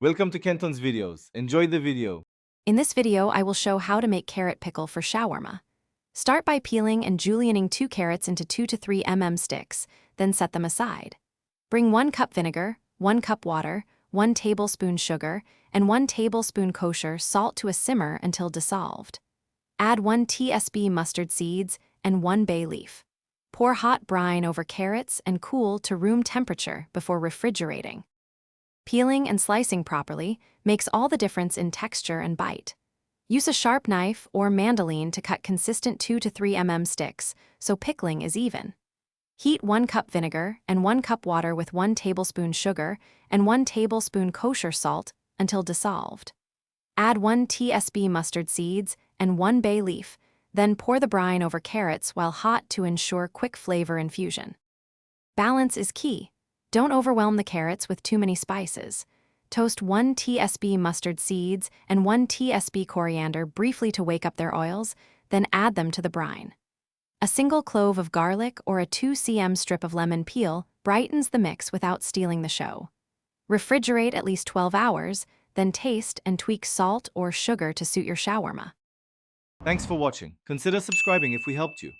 Welcome to Kenton's videos. Enjoy the video. In this video, I will show how to make carrot pickle for shawarma. Start by peeling and julienning 2 carrots into 2 to 3 sticks, then set them aside. Bring 1 cup vinegar, 1 cup water, 1 tablespoon sugar, and 1 tablespoon kosher salt to a simmer until dissolved. Add 1 tsp mustard seeds and 1 bay leaf. Pour hot brine over carrots and cool to room temperature before refrigerating. Peeling and slicing properly makes all the difference in texture and bite. Use a sharp knife or mandoline to cut consistent 2 to 3 sticks, so pickling is even. Heat 1 cup vinegar and 1 cup water with 1 tablespoon sugar and 1 tablespoon kosher salt until dissolved. Add 1 tsp mustard seeds and 1 bay leaf, then pour the brine over carrots while hot to ensure quick flavor infusion. Balance is key. Don't overwhelm the carrots with too many spices. Toast 1 tsp mustard seeds and 1 tsp coriander briefly to wake up their oils, then add them to the brine. A single clove of garlic or a 2 cm strip of lemon peel brightens the mix without stealing the show. Refrigerate at least 12 hours, then taste and tweak salt or sugar to suit your shawarma. Thanks for watching. Consider subscribing if we helped you.